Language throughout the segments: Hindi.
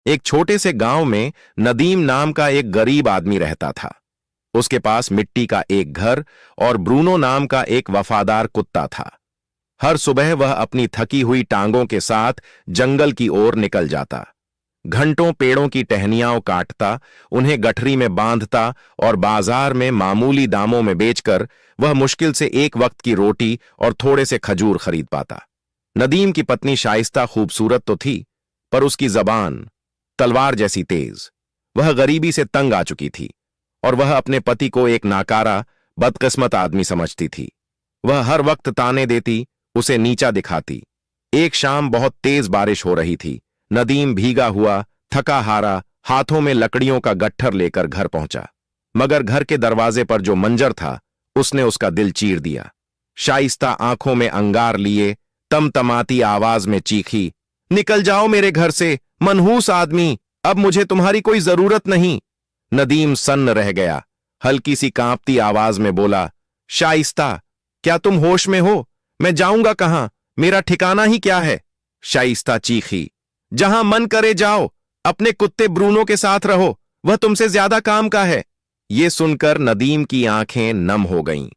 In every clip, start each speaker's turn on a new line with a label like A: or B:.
A: एक छोटे से गांव में नदीम नाम का एक गरीब आदमी रहता था। उसके पास मिट्टी का एक घर और ब्रूनो नाम का एक वफादार कुत्ता था। हर सुबह वह अपनी थकी हुई टांगों के साथ जंगल की ओर निकल जाता। घंटों पेड़ों की टहनियां काटता, उन्हें गठरी में बांधता और बाजार में मामूली दामों में बेचकर वह मुश्किल से एक वक्त की रोटी और थोड़े से खजूर खरीद पाता। नदीम की पत्नी शाइस्ता खूबसूरत तो थी, पर उसकी जबान तलवार जैसी तेज। वह गरीबी से तंग आ चुकी थी और वह अपने पति को एक नाकारा, बदकिस्मत आदमी समझती थी। वह हर वक्त ताने देती, उसे नीचा दिखाती। एक शाम बहुत तेज बारिश हो रही थी। नदीम भीगा हुआ, थका हारा, हाथों में लकड़ियों का गट्ठर लेकर घर पहुंचा। मगर घर के दरवाजे पर जो मंजर था, उसने उसका दिल चीर दिया। शाइस्ता आंखों में अंगार लिए तमतमाती आवाज में चीखी, निकल जाओ मेरे घर से, मनहूस आदमी, अब मुझे तुम्हारी कोई जरूरत नहीं। नदीम सन्न रह गया। हल्की सी कांपती आवाज में बोला, शाइस्ता, क्या तुम होश में हो? मैं जाऊंगा कहां? मेरा ठिकाना ही क्या है? शाइस्ता चीखी, जहां मन करे जाओ, अपने कुत्ते ब्रूनो के साथ रहो, वह तुमसे ज्यादा काम का है। ये सुनकर नदीम की आंखें नम हो गईं।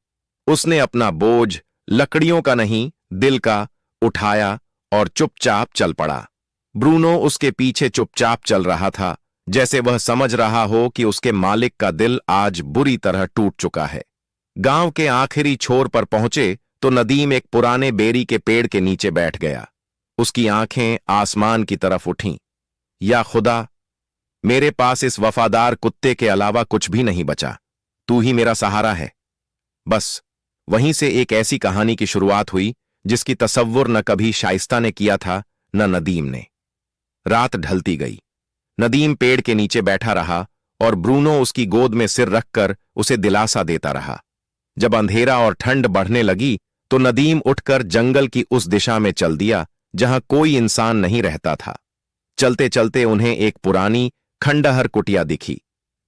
A: उसने अपना बोझ, लकड़ियों का नहीं दिल का, उठाया और चुपचाप चल पड़ा। ब्रूनो उसके पीछे चुपचाप चल रहा था, जैसे वह समझ रहा हो कि उसके मालिक का दिल आज बुरी तरह टूट चुका है। गांव के आखिरी छोर पर पहुंचे तो नदीम एक पुराने बेरी के पेड़ के नीचे बैठ गया। उसकी आंखें आसमान की तरफ उठीं। या खुदा, मेरे पास इस वफादार कुत्ते के अलावा कुछ भी नहीं बचा, तू ही मेरा सहारा है। बस वहीं से एक ऐसी कहानी की शुरुआत हुई जिसकी तसव्वुर न कभी शाइस्ता ने किया था, न नदीम ने। रात ढलती गई। नदीम पेड़ के नीचे बैठा रहा और ब्रूनो उसकी गोद में सिर रखकर उसे दिलासा देता रहा। जब अंधेरा और ठंड बढ़ने लगी तो नदीम उठकर जंगल की उस दिशा में चल दिया जहां कोई इंसान नहीं रहता था। चलते चलते उन्हें एक पुरानी खंडहर कुटिया दिखी।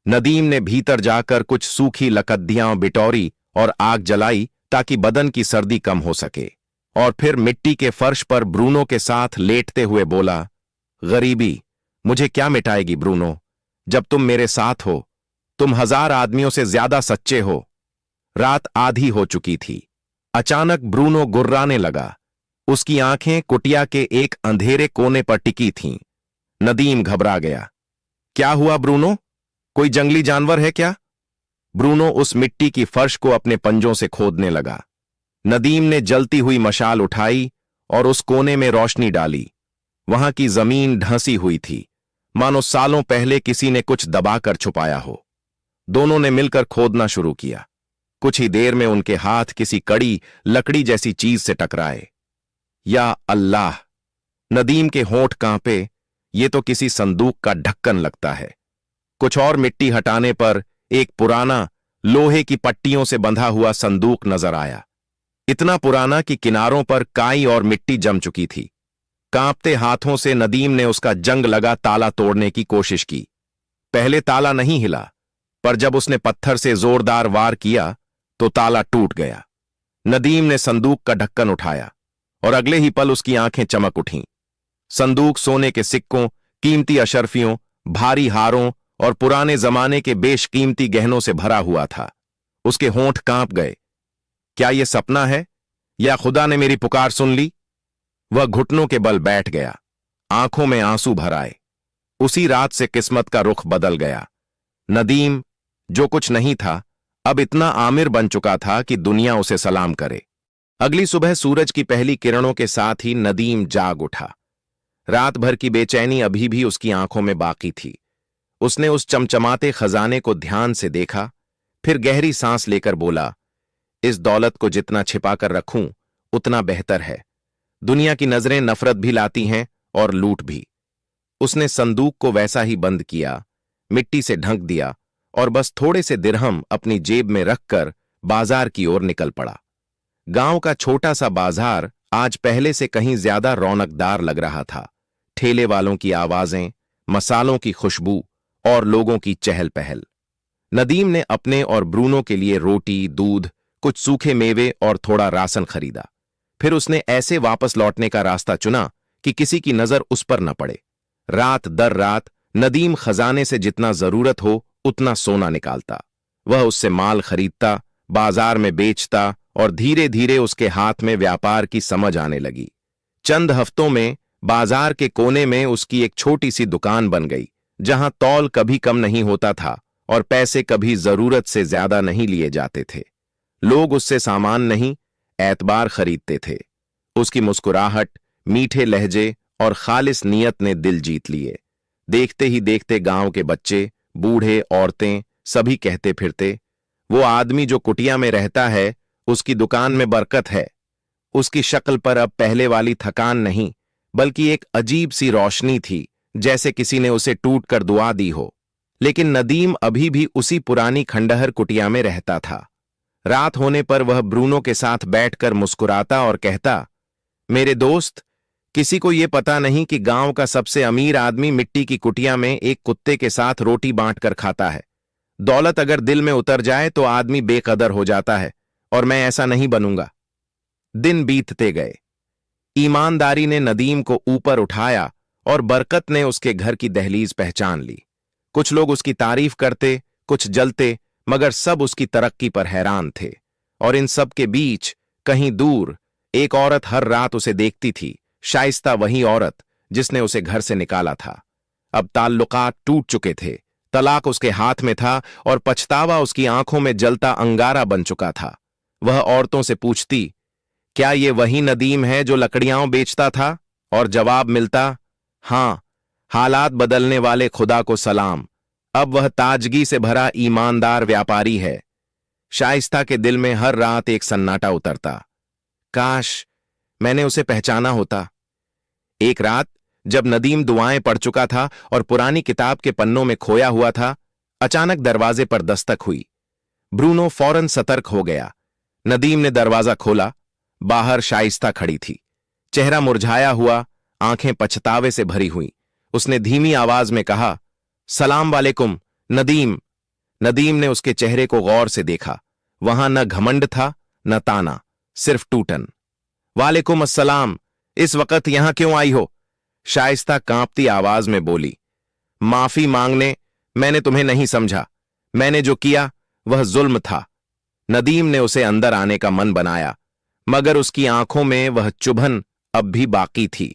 A: नदीम ने भीतर जाकर कुछ सूखी लकड़ियां बिटौरी और आग जलाई ताकि बदन की सर्दी कम हो सके, और फिर मिट्टी के फर्श पर ब्रूनो के साथ लेटते हुए बोला, गरीबी मुझे क्या मिटाएगी ब्रूनो, जब तुम मेरे साथ हो। तुम 1000 आदमियों से ज्यादा सच्चे हो। रात आधी हो चुकी थी। अचानक ब्रूनो गुर्राने लगा। उसकी आंखें कुटिया के एक अंधेरे कोने पर टिकी थीं। नदीम घबरा गया। क्या हुआ ब्रूनो? कोई जंगली जानवर है क्या? ब्रूनो उस मिट्टी की फर्श को अपने पंजों से खोदने लगा। नदीम ने जलती हुई मशाल उठाई और उस कोने में रोशनी डाली। वहां की जमीन ढंसी हुई थी, मानो सालों पहले किसी ने कुछ दबाकर छुपाया हो। दोनों ने मिलकर खोदना शुरू किया। कुछ ही देर में उनके हाथ किसी कड़ी लकड़ी जैसी चीज से टकराए। या अल्लाह! नदीम के होंठ कांपे। ये तो किसी संदूक का ढक्कन लगता है। कुछ और मिट्टी हटाने पर एक पुराना, लोहे की पट्टियों से बंधा हुआ संदूक नजर आया। इतना पुराना कि किनारों पर काई और मिट्टी जम चुकी थी। कांपते हाथों से नदीम ने उसका जंग लगा ताला तोड़ने की कोशिश की। पहले ताला नहीं हिला, पर जब उसने पत्थर से जोरदार वार किया तो ताला टूट गया। नदीम ने संदूक का ढक्कन उठाया और अगले ही पल उसकी आंखें चमक उठीं। संदूक सोने के सिक्कों, कीमती अशर्फियों, भारी हारों और पुराने जमाने के बेशकीमती गहनों से भरा हुआ था। उसके होंठ कांप गए। क्या यह सपना है या खुदा ने मेरी पुकार सुन ली? वह घुटनों के बल बैठ गया, आंखों में आंसू भर आए। उसी रात से किस्मत का रुख बदल गया। नदीम, जो कुछ नहीं था, अब इतना आमिर बन चुका था कि दुनिया उसे सलाम करे। अगली सुबह सूरज की पहली किरणों के साथ ही नदीम जाग उठा। रात भर की बेचैनी अभी भी उसकी आंखों में बाकी थी। उसने उस चमचमाते खजाने को ध्यान से देखा, फिर गहरी सांस लेकर बोला, इस दौलत को जितना छिपाकर रखूं उतना बेहतर है। दुनिया की नजरें नफरत भी लाती हैं और लूट भी। उसने संदूक को वैसा ही बंद किया, मिट्टी से ढक दिया और बस थोड़े से दिरहम अपनी जेब में रखकर बाजार की ओर निकल पड़ा। गांव का छोटा सा बाजार आज पहले से कहीं ज्यादा रौनकदार लग रहा था। ठेले वालों की आवाजें, मसालों की खुशबू और लोगों की चहल पहल। नदीम ने अपने और ब्रूनो के लिए रोटी, दूध, कुछ सूखे मेवे और थोड़ा राशन खरीदा। फिर उसने ऐसे वापस लौटने का रास्ता चुना कि किसी की नजर उस पर न पड़े। रात दर रात नदीम खजाने से जितना जरूरत हो उतना सोना निकालता। वह उससे माल खरीदता, बाजार में बेचता और धीरे धीरे उसके हाथ में व्यापार की समझ आने लगी। चंद हफ्तों में बाजार के कोने में उसकी एक छोटी सी दुकान बन गई, जहां तौल कभी कम नहीं होता था और पैसे कभी जरूरत से ज्यादा नहीं लिए जाते थे। लोग उससे सामान नहीं, एतबार खरीदते थे। उसकी मुस्कुराहट, मीठे लहजे और खालिस नियत ने दिल जीत लिए। देखते ही देखते गांव के बच्चे, बूढ़े, औरतें सभी कहते फिरते, वो आदमी जो कुटिया में रहता है, उसकी दुकान में बरकत है। उसकी शक्ल पर अब पहले वाली थकान नहीं, बल्कि एक अजीब सी रोशनी थी, जैसे किसी ने उसे टूट कर दुआ दी हो। लेकिन नदीम अभी भी उसी पुरानी खंडहर कुटिया में रहता था। रात होने पर वह ब्रूनो के साथ बैठकर मुस्कुराता और कहता, मेरे दोस्त, किसी को यह पता नहीं कि गांव का सबसे अमीर आदमी मिट्टी की कुटिया में एक कुत्ते के साथ रोटी बांटकर खाता है। दौलत अगर दिल में उतर जाए तो आदमी बेकदर हो जाता है, और मैं ऐसा नहीं बनूंगा। दिन बीतते गए। ईमानदारी ने नदीम को ऊपर उठाया और बरकत ने उसके घर की दहलीज पहचान ली। कुछ लोग उसकी तारीफ करते, कुछ जलते, मगर सब उसकी तरक्की पर हैरान थे। और इन सब के बीच कहीं दूर एक औरत हर रात उसे देखती थी, शाइस्ता, वही औरत जिसने उसे घर से निकाला था। अब ताल्लुकात टूट चुके थे, तलाक उसके हाथ में था और पछतावा उसकी आंखों में जलता अंगारा बन चुका था। वह औरतों से पूछती, क्या ये वही नदीम है जो लकड़ियां बेचता था? और जवाब मिलता, हां, हालात बदलने वाले खुदा को सलाम, अब वह ताजगी से भरा ईमानदार व्यापारी है। शाइस्ता के दिल में हर रात एक सन्नाटा उतरता, काश मैंने उसे पहचाना होता। एक रात जब नदीम दुआएं पढ़ चुका था और पुरानी किताब के पन्नों में खोया हुआ था, अचानक दरवाजे पर दस्तक हुई। ब्रूनो फौरन सतर्क हो गया। नदीम ने दरवाजा खोला। बाहर शाइस्ता खड़ी थी, चेहरा मुरझाया हुआ, आंखें पछतावे से भरी हुई। उसने धीमी आवाज में कहा, सलाम वालेकुम नदीम। नदीम ने उसके चेहरे को गौर से देखा। वहां न घमंड था, न ताना, सिर्फ टूटन। वालेकुम अस्सलाम, इस वक्त यहां क्यों आई हो? शाइस्ता कांपती आवाज में बोली, माफी मांगने, मैंने तुम्हें नहीं समझा। मैंने जो किया वह जुल्म था। नदीम ने उसे अंदर आने का मन बनाया, मगर उसकी आंखों में वह चुभन अब भी बाकी थी।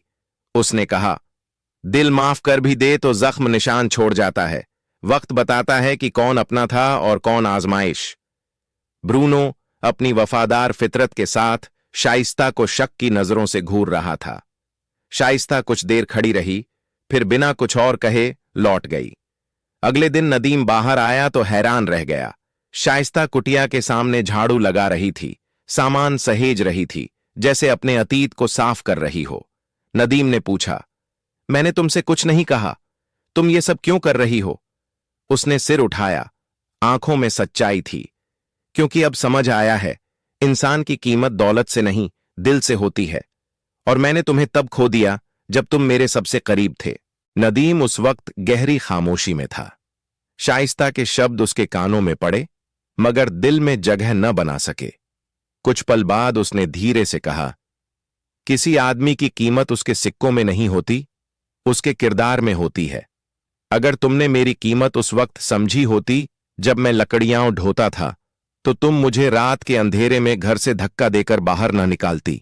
A: उसने कहा, दिल माफ कर भी दे तो जख्म निशान छोड़ जाता है। वक्त बताता है कि कौन अपना था और कौन आजमाइश। ब्रूनो अपनी वफादार फितरत के साथ शाइस्ता को शक की नजरों से घूर रहा था। शाइस्ता कुछ देर खड़ी रही, फिर बिना कुछ और कहे लौट गई। अगले दिन नदीम बाहर आया तो हैरान रह गया। शाइस्ता कुटिया के सामने झाड़ू लगा रही थी, सामान सहेज रही थी, जैसे अपने अतीत को साफ कर रही हो। नदीम ने पूछा, मैंने तुमसे कुछ नहीं कहा, तुम ये सब क्यों कर रही हो? उसने सिर उठाया, आंखों में सच्चाई थी, क्योंकि अब समझ आया है, इंसान की कीमत दौलत से नहीं, दिल से होती है। और मैंने तुम्हें तब खो दिया जब तुम मेरे सबसे करीब थे। नदीम उस वक्त गहरी खामोशी में था। शाइस्ता के शब्द उसके कानों में पड़े, मगर दिल में जगह न बना सके। कुछ पल बाद उसने धीरे से कहा, किसी आदमी की कीमत उसके सिक्कों में नहीं होती, उसके किरदार में होती है। अगर तुमने मेरी कीमत उस वक्त समझी होती जब मैं लकड़ियां ढोता था, तो तुम मुझे रात के अंधेरे में घर से धक्का देकर बाहर न निकालती।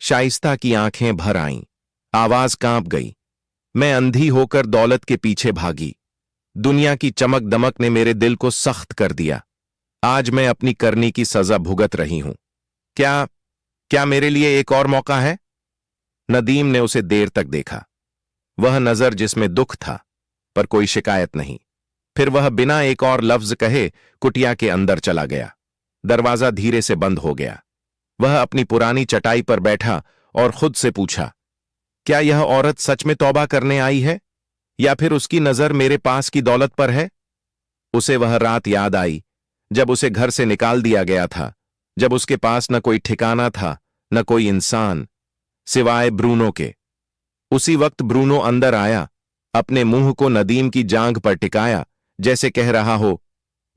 A: शाइस्ता की आंखें भर आईं, आवाज कांप गई। मैं अंधी होकर दौलत के पीछे भागी। दुनिया की चमक दमक ने मेरे दिल को सख्त कर दिया। आज मैं अपनी करनी की सजा भुगत रही हूं। क्या मेरे लिए एक और मौका है? नदीम ने उसे देर तक देखा, वह नजर जिसमें दुख था पर कोई शिकायत नहीं। फिर वह बिना एक और लफ्ज कहे कुटिया के अंदर चला गया। दरवाजा धीरे से बंद हो गया। वह अपनी पुरानी चटाई पर बैठा और खुद से पूछा, क्या यह औरत सच में तौबा करने आई है, या फिर उसकी नजर मेरे पास की दौलत पर है? उसे वह रात याद आई जब उसे घर से निकाल दिया गया था, जब उसके पास न कोई ठिकाना था, न कोई इंसान, सिवाय ब्रूनो के। उसी वक्त ब्रूनो अंदर आया, अपने मुंह को नदीम की जांघ पर टिकाया, जैसे कह रहा हो,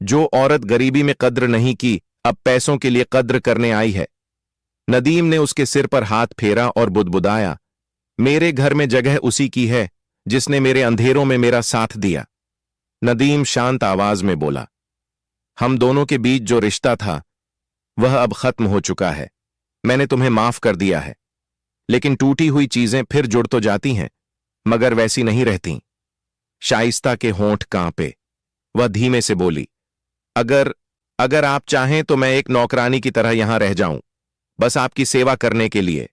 A: जो औरत गरीबी में कद्र नहीं की, अब पैसों के लिए कद्र करने आई है। नदीम ने उसके सिर पर हाथ फेरा और बुदबुदाया, मेरे घर में जगह उसी की है जिसने मेरे अंधेरों में मेरा साथ दिया। नदीम शांत आवाज में बोला, हम दोनों के बीच जो रिश्ता था वह अब खत्म हो चुका है। मैंने तुम्हें माफ कर दिया है, लेकिन टूटी हुई चीजें फिर जुड़ तो जाती हैं, मगर वैसी नहीं रहती। शाइस्ता के होंठ कांपे। वह धीमे से बोली, अगर अगर आप चाहें तो मैं एक नौकरानी की तरह यहां रह जाऊं, बस आपकी सेवा करने के लिए।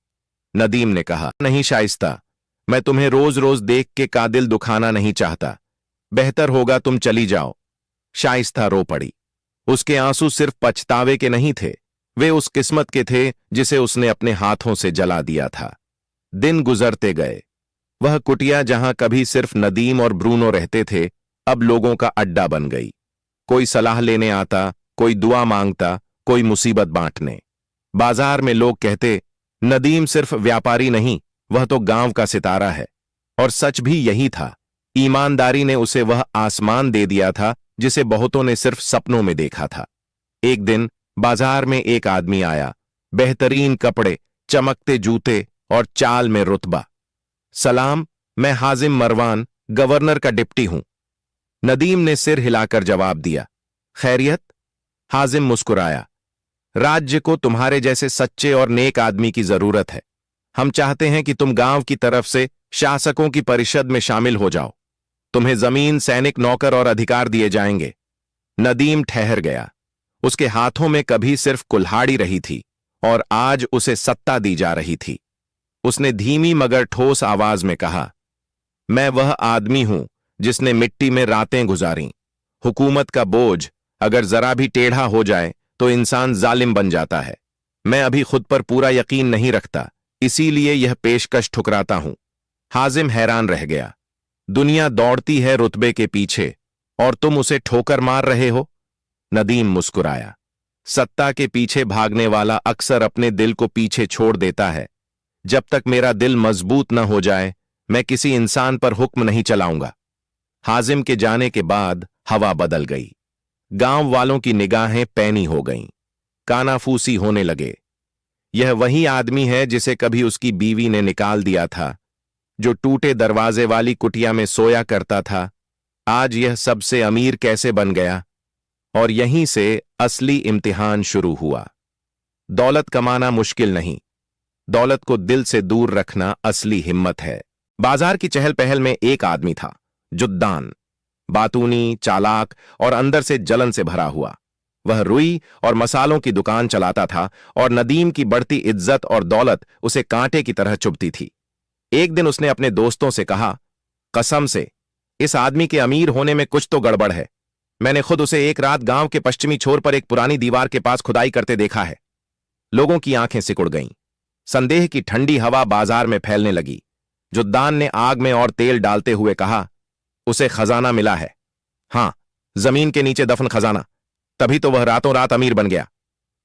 A: नदीम ने कहा, नहीं शाइस्ता, मैं तुम्हें रोज रोज देख के का दिल दुखाना नहीं चाहता। बेहतर होगा तुम चली जाओ। शाइस्ता रो पड़ी। उसके आंसू सिर्फ पछतावे के नहीं थे, वे उस किस्मत के थे जिसे उसने अपने हाथों से जला दिया था। दिन गुजरते गए। वह कुटिया जहां कभी सिर्फ नदीम और ब्रूनो रहते थे, अब लोगों का अड्डा बन गई। कोई सलाह लेने आता, कोई दुआ मांगता, कोई मुसीबत बांटने। बाजार में लोग कहते, नदीम सिर्फ व्यापारी नहीं, वह तो गांव का सितारा है। और सच भी यही था। ईमानदारी ने उसे वह आसमान दे दिया था जिसे बहुतों ने सिर्फ सपनों में देखा था। एक दिन बाजार में एक आदमी आया, बेहतरीन कपड़े, चमकते जूते और चाल में रुतबा। सलाम, मैं हाजिम मरवान, गवर्नर का डिप्टी हूं। नदीम ने सिर हिलाकर जवाब दिया, खैरियत? हाजिम मुस्कुराया, राज्य को तुम्हारे जैसे सच्चे और नेक आदमी की जरूरत है। हम चाहते हैं कि तुम गांव की तरफ से शासकों की परिषद में शामिल हो जाओ। तुम्हें जमीन, सैनिक, नौकर और अधिकार दिए जाएंगे। नदीम ठहर गया। उसके हाथों में कभी सिर्फ कुल्हाड़ी रही थी और आज उसे सत्ता दी जा रही थी। उसने धीमी मगर ठोस आवाज में कहा, मैं वह आदमी हूं जिसने मिट्टी में रातें गुजारी। हुकूमत का बोझ अगर जरा भी टेढ़ा हो जाए तो इंसान जालिम बन जाता है। मैं अभी खुद पर पूरा यकीन नहीं रखता, इसीलिए यह पेशकश ठुकराता हूं। हाजिम हैरान रह गया। दुनिया दौड़ती है रुतबे के पीछे और तुम उसे ठोकर मार रहे हो? नदीम मुस्कुराया, सत्ता के पीछे भागने वाला अक्सर अपने दिल को पीछे छोड़ देता है। जब तक मेरा दिल मजबूत न हो जाए, मैं किसी इंसान पर हुक्म नहीं चलाऊंगा। हाजिम के जाने के बाद हवा बदल गई। गांव वालों की निगाहें पैनी हो गईं, कानाफूसी होने लगे। यह वही आदमी है जिसे कभी उसकी बीवी ने निकाल दिया था, जो टूटे दरवाजे वाली कुटिया में सोया करता था। आज यह सबसे अमीर कैसे बन गया? और यहीं से असली इम्तिहान शुरू हुआ। दौलत कमाना मुश्किल नहीं, दौलत को दिल से दूर रखना असली हिम्मत है। बाजार की चहल पहल में एक आदमी था, जुद्दान, बातूनी, चालाक और अंदर से जलन से भरा हुआ। वह रुई और मसालों की दुकान चलाता था और नदीम की बढ़ती इज्जत और दौलत उसे कांटे की तरह चुभती थी। एक दिन उसने अपने दोस्तों से कहा, कसम से इस आदमी के अमीर होने में कुछ तो गड़बड़ है। मैंने खुद उसे एक रात गांव के पश्चिमी छोर पर एक पुरानी दीवार के पास खुदाई करते देखा है। लोगों की आंखें सिकुड़ गईं। संदेह की ठंडी हवा बाजार में फैलने लगी। जुद्दान ने आग में और तेल डालते हुए कहा, उसे खजाना मिला है। हां, जमीन के नीचे दफन खजाना। तभी तो वह रातों रात अमीर बन गया।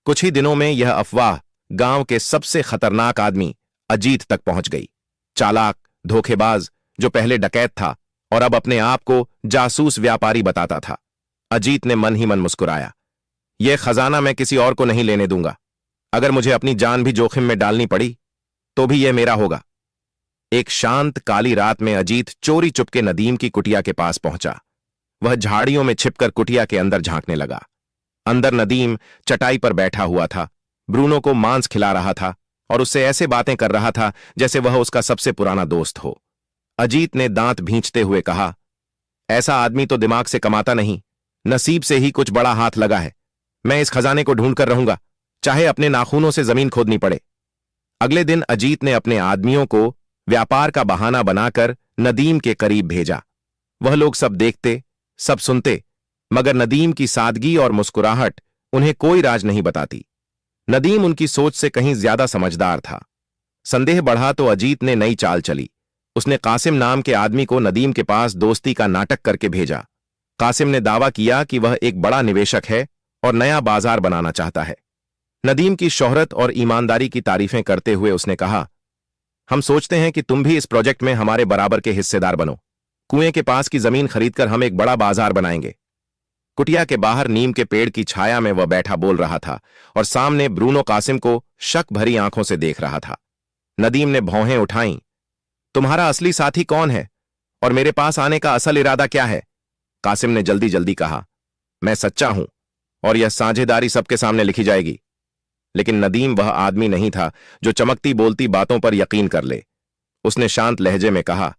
A: कुछ ही दिनों में यह अफवाह गांव के सबसे खतरनाक आदमी अजीत तक पहुंच गई। चालाक, धोखेबाज, जो पहले डकैत था और अब अपने आप को जासूस व्यापारी बताता था। अजीत ने मन ही मन मुस्कुराया, यह खजाना मैं किसी और को नहीं लेने दूंगा। अगर मुझे अपनी जान भी जोखिम में डालनी पड़ी तो भी यह मेरा होगा। एक शांत काली रात में अजीत चोरी चुपके नदीम की कुटिया के पास पहुंचा। वह झाड़ियों में छिपकर कुटिया के अंदर झांकने लगा। अंदर नदीम चटाई पर बैठा हुआ था, ब्रूनो को मांस खिला रहा था और उससे ऐसे बातें कर रहा था जैसे वह उसका सबसे पुराना दोस्त हो। अजीत ने दांत भींचते हुए कहा, ऐसा आदमी तो दिमाग से कमाता नहीं, नसीब से ही कुछ बड़ा हाथ लगा है। मैं इस खजाने को ढूंढ कर रहूंगा, चाहे अपने नाखूनों से जमीन खोदनी पड़े। अगले दिन अजीत ने अपने आदमियों को व्यापार का बहाना बनाकर नदीम के करीब भेजा। वह लोग सब देखते, सब सुनते, मगर नदीम की सादगी और मुस्कुराहट उन्हें कोई राज नहीं बताती। नदीम उनकी सोच से कहीं ज्यादा समझदार था। संदेह बढ़ा तो अजीत ने नई चाल चली। उसने कासिम नाम के आदमी को नदीम के पास दोस्ती का नाटक करके भेजा। कासिम ने दावा किया कि वह एक बड़ा निवेशक है और नया बाजार बनाना चाहता है। नदीम की शोहरत और ईमानदारी की तारीफें करते हुए उसने कहा, हम सोचते हैं कि तुम भी इस प्रोजेक्ट में हमारे बराबर के हिस्सेदार बनो। कुएं के पास की जमीन खरीदकर हम एक बड़ा बाजार बनाएंगे। कुटिया के बाहर नीम के पेड़ की छाया में वह बैठा बोल रहा था और सामने ब्रूनो कासिम को शक भरी आंखों से देख रहा था। नदीम ने भौहें उठाईं, तुम्हारा असली साथी कौन है और मेरे पास आने का असल इरादा क्या है? कासिम ने जल्दी जल्दी कहा, मैं सच्चा हूं और यह साझेदारी सबके सामने लिखी जाएगी। लेकिन नदीम वह आदमी नहीं था जो चमकती बोलती बातों पर यकीन कर ले। उसने शांत लहजे में कहा,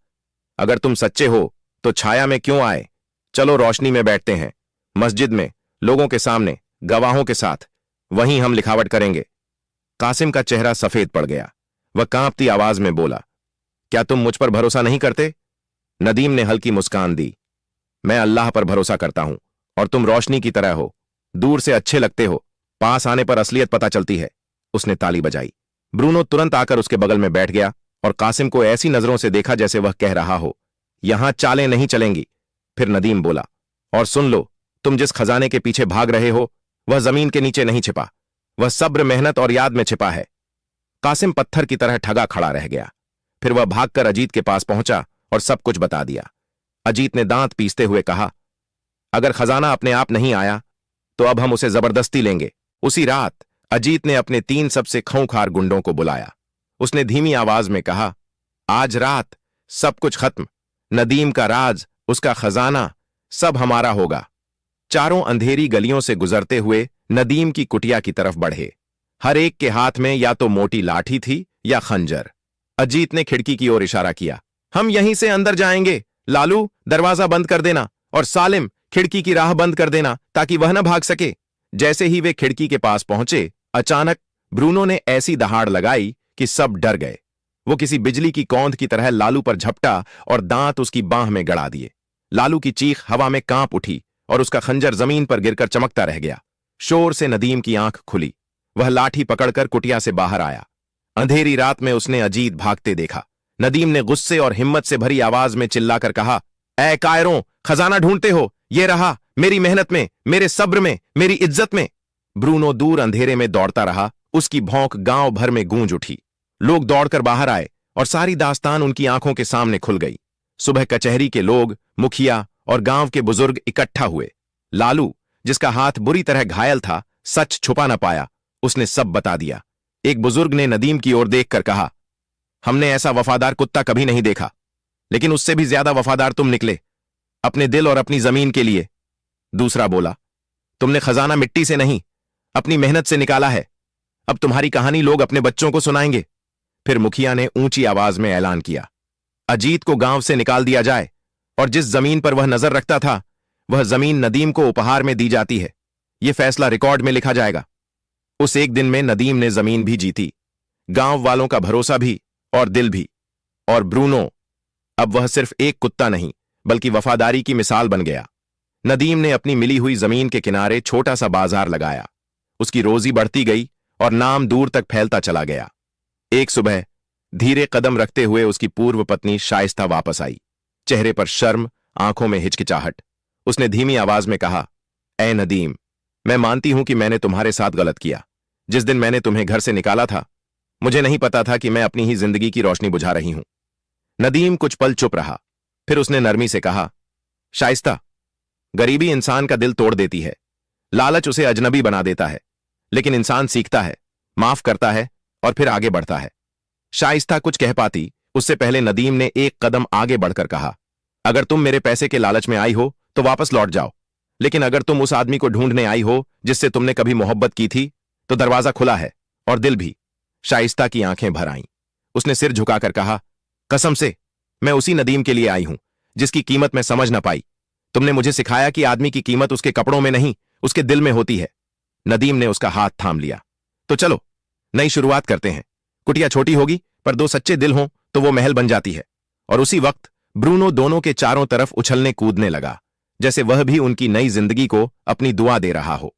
A: अगर तुम सच्चे हो तो छाया में क्यों आए? चलो रोशनी में बैठते हैं, मस्जिद में, लोगों के सामने, गवाहों के साथ, वहीं हम लिखावट करेंगे। कासिम का चेहरा सफेद पड़ गया। वह कांपती आवाज में बोला, क्या तुम मुझ पर भरोसा नहीं करते? नदीम ने हल्की मुस्कान दी, मैं अल्लाह पर भरोसा करता हूं और तुम रोशनी की तरह हो, दूर से अच्छे लगते हो, पास आने पर असलियत पता चलती है। उसने ताली बजाई। ब्रूनो तुरंत आकर उसके बगल में बैठ गया और कासिम को ऐसी नजरों से देखा जैसे वह कह रहा हो, यहां चालें नहीं चलेंगी। फिर नदीम बोला, और सुन लो, तुम जिस खजाने के पीछे भाग रहे हो वह जमीन के नीचे नहीं छिपा, वह सब्र, मेहनत और याद में छिपा है। कासिम पत्थर की तरह ठगा खड़ा रह गया। फिर वह भागकर अजीत के पास पहुंचा और सब कुछ बता दिया। अजीत ने दांत पीसते हुए कहा, अगर खजाना अपने आप नहीं आया तो अब हम उसे जबरदस्ती लेंगे। उसी रात अजीत ने अपने 3 सबसे खूंखार गुंडों को बुलाया। उसने धीमी आवाज में कहा, आज रात सब कुछ खत्म, नदीम का राज, उसका खजाना, सब हमारा होगा। चारों अंधेरी गलियों से गुजरते हुए नदीम की कुटिया की तरफ बढ़े। हर एक के हाथ में या तो मोटी लाठी थी या खंजर। अजीत ने खिड़की की ओर इशारा किया, हम यहीं से अंदर जाएंगे। लालू, दरवाजा बंद कर देना, और सालिम, खिड़की की राह बंद कर देना ताकि वह न भाग सके। जैसे ही वे खिड़की के पास पहुंचे, अचानक ब्रूनो ने ऐसी दहाड़ लगाई कि सब डर गए। वो किसी बिजली की कौंध की तरह लालू पर झपटा और दांत उसकी बांह में गड़ा दिए। लालू की चीख हवा में कांप उठी और उसका खंजर जमीन पर गिरकर चमकता रह गया। शोर से नदीम की आंख खुली। वह लाठी पकड़कर कुटिया से बाहर आया। अंधेरी रात में उसने अजीत भागते देखा। नदीम ने गुस्से और हिम्मत से भरी आवाज में चिल्लाकर कहा, ऐ कायरों, खजाना ढूंढते हो? ये रहा, मेरी मेहनत में, मेरे सब्र में, मेरी इज्जत में। ब्रूनो दूर अंधेरे में दौड़ता रहा। उसकी भौंक गांव भर में गूंज उठी। लोग दौड़कर बाहर आए और सारी दास्तान उनकी आंखों के सामने खुल गई। सुबह कचहरी के लोग, मुखिया और गांव के बुजुर्ग इकट्ठा हुए। लालू, जिसका हाथ बुरी तरह घायल था, सच छुपा न पाया। उसने सब बता दिया। एक बुजुर्ग ने नदीम की ओर देखकर कहा, हमने ऐसा वफादार कुत्ता कभी नहीं देखा, लेकिन उससे भी ज्यादा वफादार तुम निकले, अपने दिल और अपनी जमीन के लिए। दूसरा बोला, तुमने खजाना मिट्टी से नहीं, अपनी मेहनत से निकाला है। अब तुम्हारी कहानी लोग अपने बच्चों को सुनाएंगे। फिर मुखिया ने ऊंची आवाज में ऐलान किया, अजीत को गांव से निकाल दिया जाए और जिस जमीन पर वह नजर रखता था वह जमीन नदीम को उपहार में दी जाती है। यह फैसला रिकॉर्ड में लिखा जाएगा। उस एक दिन में नदीम ने जमीन भी जीती, गांव वालों का भरोसा भी और दिल भी। और ब्रूनो, अब वह सिर्फ एक कुत्ता नहीं बल्कि वफादारी की मिसाल बन गया। नदीम ने अपनी मिली हुई जमीन के किनारे छोटा सा बाजार लगाया। उसकी रोजी बढ़ती गई और नाम दूर तक फैलता चला गया। एक सुबह धीरे कदम रखते हुए उसकी पूर्व पत्नी शाइस्ता वापस आई। चेहरे पर शर्म, आंखों में हिचकिचाहट। उसने धीमी आवाज में कहा, ऐ नदीम, मैं मानती हूं कि मैंने तुम्हारे साथ गलत किया। जिस दिन मैंने तुम्हें घर से निकाला था, मुझे नहीं पता था कि मैं अपनी ही जिंदगी की रोशनी बुझा रही हूं। नदीम कुछ पल चुप रहा। फिर उसने नरमी से कहा, शाइस्ता, गरीबी इंसान का दिल तोड़ देती है, लालच उसे अजनबी बना देता है, लेकिन इंसान सीखता है, माफ करता है और फिर आगे बढ़ता है। शाइस्ता कुछ कह पाती उससे पहले नदीम ने एक कदम आगे बढ़कर कहा, अगर तुम मेरे पैसे के लालच में आई हो तो वापस लौट जाओ, लेकिन अगर तुम उस आदमी को ढूंढने आई हो जिससे तुमने कभी मोहब्बत की थी तो दरवाजा खुला है और दिल भी। शाइस्ता की आंखें भर आईं। उसने सिर झुकाकर कहा, कसम से मैं उसी नदीम के लिए आई हूं जिसकी कीमत मैं समझ ना पाई। तुमने मुझे सिखाया कि आदमी की कीमत उसके कपड़ों में नहीं, उसके दिल में होती है। नदीम ने उसका हाथ थाम लिया। तो चलो नई शुरुआत करते हैं। कुटिया छोटी होगी पर 2 सच्चे दिल हों तो वो महल बन जाती है। और उसी वक्त ब्रूनो दोनों के चारों तरफ उछलने कूदने लगा, जैसे वह भी उनकी नई जिंदगी को अपनी दुआ दे रहा हो।